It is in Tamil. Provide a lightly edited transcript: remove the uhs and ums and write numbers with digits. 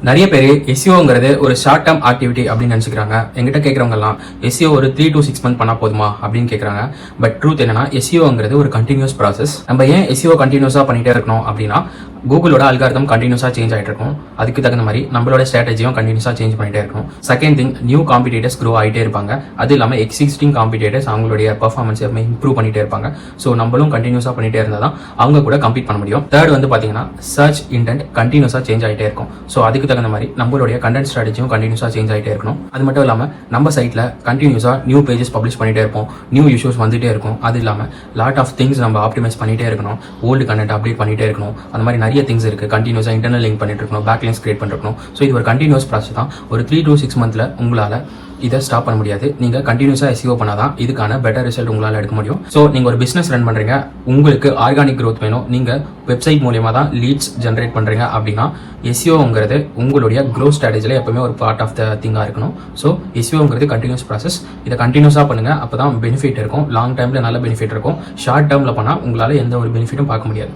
நிறைய பேர் எஸ்இஓங்கிறது ஒரு ஷார்ட் டேர்ம் ஆக்டிவிட்டி அப்படின்னு நினைச்சுக்கிறாங்க. எங்கிட்ட கேட்கறவங்க எல்லாம் எஸ்இஓ ஒரு 3 to 6 மந்த் பண்ணா போதுமா அப்படின்னு கேட்கறாங்க. பட் ட்ரூத் என்னன்னா எஸ்இஓங்கிறது ஒரு கண்டினியூஸ் ப்ராசஸ். நம்ம ஏன் எஸ்இஓ கண்டினியூஸா பண்ணிட்டே இருக்கணும் அப்படின்னா கூகுளோட அல்காரிதம் கண்டினியூஸா சேஞ்ச் ஆகிட்டு இருக்கும். அதுக்கு தகுந்த மாதிரி நம்மளோட ஸ்ட்ராட்டஜியும் கண்டினியூஸா சேஞ்ச் பண்ணிட்டே இருக்கும். Second thing, new competitors grow ஆகிட்டே இருப்பாங்க. அது இல்லாமல் எக்ஸிஸ்டிங் காம்படிட்டர்ஸ் அவங்களுடைய பர்ஃபார்மன்ஸ் இம்ப்ரூவ் பண்ணிட்டே இருப்பாங்க. ஸோ நம்மளும் கண்டினியூஸா பண்ணிட்டே இருந்தால் தான் அவங்க கூட கம்பீட் பண்ண முடியும். தேர்ட் வந்து பார்த்தீங்கன்னா சர்ச் இன்டென்ட் கண்டினியூஸா சேஞ்ச் ஆகிட்டே இருக்கும். ஸோ அதுக்கு தகுந்த மாதிரி நம்மளுடைய கண்டென்ட் ஸ்ட்ராட்டஜியும் கண்டினியூஸா சேஞ்ச் ஆகிட்டே இருக்கணும். அது மட்டும் இல்லாமல் நம்ம சைட்டில் கண்டினியூஸா நியூ பேஜஸ் பப்ளிஷ் பண்ணிட்டே இருப்போம். நியூ இஷ்யூஸ் வந்துட்டே இருக்கும். அது இல்லாமல் லாட் ஆஃப் திங்ஸ் நம்ம ஆப்டிமைஸ் பண்ணிட்டே இருக்கணும். ஓல்டு கண்டென்ட் அப்டேட் பண்ணிட்டே இருக்கணும். அந்த மாதிரி நிறைய திங்ஸ் இருக்கு. கண்டினியூஸா இன்டர்னல் லிங்க் பண்ணிட்டு இருக்கணும், பேக் லிங்க்ஸ் கிரியேட் பண்ணிருக்கணும். ஸோ இது ஒரு கண்டினியூஸ் ப்ராசஸ் தான். ஒரு 3 to 6 மந்த்ல உங்களால இதை ஸ்டாப் பண்ண முடியாது. நீங்க கண்டினியூஸா எஸ்இஓ பண்ணாதான் இதுக்கான பெட்டர் ரிசல்ட் உங்களால எடுக்க முடியும். ஸோ நீங்க ஒரு பிசினஸ் ரன் பண்றீங்க, உங்களுக்கு ஆர்கானிக் growth வேணும், நீங்க வெப்சைட் மூலியமா தான் லீட்ஸ் ஜென்ரேட் பண்றீங்க அப்படின்னா எஸ்இஓங்கிறது உங்களுடைய growth ஸ்ட்ராட்டஜில எப்பவுமே ஒரு பார்ட் ஆஃப் த திங்கா இருக்கணும். ஸோ எஸ்இஓங்கிறது கண்டினியூஸ் ப்ராசஸ். இதை கண்டினியூஸா பண்ணுங்க, அப்பதான் பெனிஃபிட் இருக்கும். லாங் டைம்ல நல்ல பெனிஃபிட் இருக்கும். ஷார்ட் டேர்ம்ல பண்ணா உங்களால எந்த ஒரு பெனிஃபிட்டும் பார்க்க முடியாது.